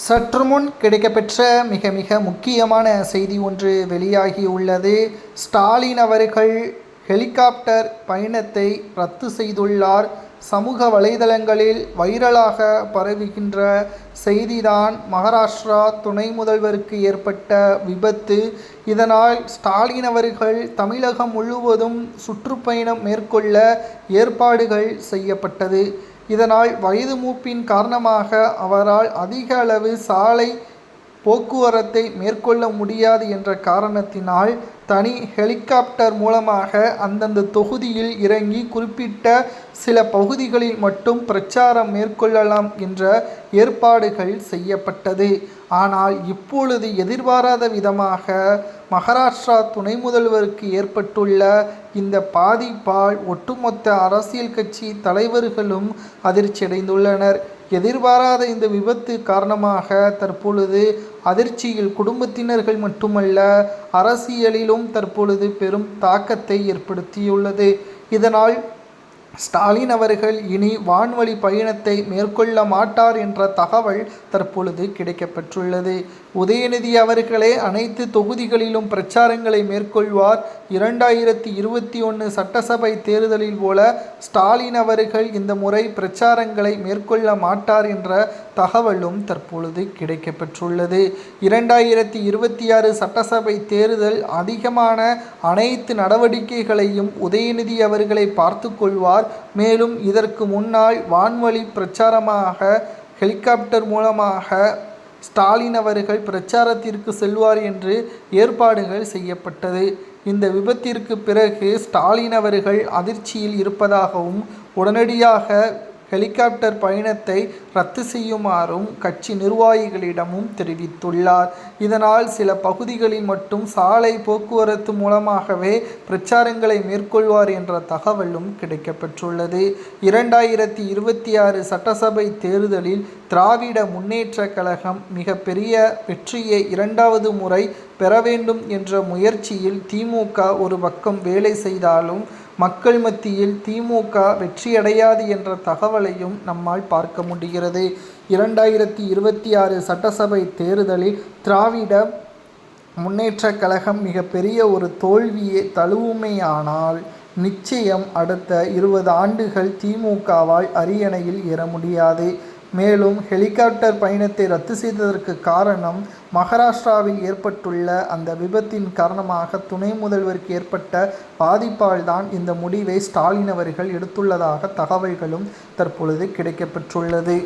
சற்று முன் கிடைக்கப்பெற்ற மிக மிக முக்கியமான செய்தி ஒன்று வெளியாகியுள்ளது. ஸ்டாலின் அவர்கள் ஹெலிகாப்டர் பயணத்தை ரத்து செய்துள்ளார். சமூக வலைதளங்களில் வைரலாக பரவுகின்ற செய்திதான் மகாராஷ்டிரா துணை முதல்வருக்கு ஏற்பட்ட விபத்து. இதனால் ஸ்டாலின் அவர்கள் தமிழகம் முழுவதும் சுற்றுப்பயணம் மேற்கொள்ள ஏற்பாடுகள் செய்யப்பட்டது. இதனால் வயது மூப்பின் காரணமாக அவரால் அதிக அளவு சாலை போக்குவரத்தை மேற்கொள்ள முடியாது என்ற காரணத்தினால் தனி ஹெலிகாப்டர் மூலமாக அந்தந்த தொகுதியில் இறங்கி குறிப்பிட்ட சில பகுதிகளில் மட்டும் பிரச்சாரம் மேற்கொள்ளலாம் என்ற ஏற்பாடுகள் செய்யப்பட்டது. ஆனால் இப்பொழுது எதிர்பாராத விதமாக மகாராஷ்டிரா துணை முதல்வருக்கு ஏற்பட்டுள்ள இந்த பாதிப்பால் ஒட்டுமொத்த அரசியல் கட்சி தலைவர்களும் அதிர்ச்சியடைந்துள்ளனர். எதிர்பாராத இந்த விபத்து காரணமாக தற்பொழுது அதிர்ச்சியில் குடும்பத்தினர்கள் மட்டுமல்ல, அரசியலிலும் தற்பொழுது பெரும் தாக்கத்தை ஏற்படுத்தியுள்ளது. இதனால் ஸ்டாலின் அவர்கள் இனி வான்வழி பயணத்தை மேற்கொள்ள மாட்டார் என்ற தகவல் தற்பொழுது கிடைக்கப்பெற்றுள்ளது. உதயநிதி அவர்களே அனைத்து தொகுதிகளிலும் பிரச்சாரங்களை மேற்கொள்வார். 2021 சட்டசபை தேர்தலில் போல ஸ்டாலின் அவர்கள் இந்த முறை பிரச்சாரங்களை மேற்கொள்ள மாட்டார் என்ற தகவலும் தற்பொழுது கிடைக்கப்பெற்றுள்ளது. 2026 சட்டசபை தேர்தல் அதிகமான அனைத்து நடவடிக்கைகளையும் உதயநிதி அவர்களை பார்த்து கொள்வார். மேலும் இதற்கு முன்னால் வான்வழி பிரச்சாரமாக ஹெலிகாப்டர் மூலமாக ஸ்டாலின் அவர்கள் பிரச்சாரத்திற்கு செல்வார் என்று ஏற்பாடுகள் செய்யப்பட்டது. இந்த விபத்திற்கு பிறகு ஸ்டாலின் அவர்கள் அதிர்ச்சியில் இருப்பதாகவும் உடனடியாக ஹெலிகாப்டர் பயணத்தை ரத்து செய்யுமாறும் கட்சி நிர்வாகிகளிடமும் தெரிவித்துள்ளார். இதனால் சில பகுதிகளில் மட்டும் சாலை போக்குவரத்து மூலமாகவே பிரச்சாரங்களை மேற்கொள்வார் என்ற தகவலும் கிடைக்கப்பெற்றுள்ளது. 2026 சட்டசபை தேர்தலில் திராவிட முன்னேற்ற கழகம் மிகப்பெரிய வெற்றியை 2வது முறை பெற வேண்டும் என்ற முயற்சியில் திமுக ஒரு பக்கம் வேலை செய்தாலும் மக்கள் மத்தியில் திமுக வெற்றியடையாது என்ற தகவலையும் நம்மால் பார்க்க முடிகிறது. 2026 சட்டசபை தேர்தலில் திராவிட முன்னேற்ற கழகம் மிகப்பெரிய ஒரு தோல்வியை தழுவுமையானால் நிச்சயம் அடுத்த 20 ஆண்டுகள் திமுகவால் அரியணையில் ஏற முடியாது. மேலும் ஹெலிகாப்டர் பயணத்தை ரத்து செய்ததற்கு காரணம் மகாராஷ்டிராவில் ஏற்பட்டுள்ள அந்த விபத்தின் காரணமாக துணை முதல்வருக்கு ஏற்பட்ட பாதிப்பால் தான் இந்த முடிவை ஸ்டாலின் அவர்கள் எடுத்துள்ளதாக தகவல்களும் தற்பொழுது கிடைக்கப்பெற்றுள்ளது.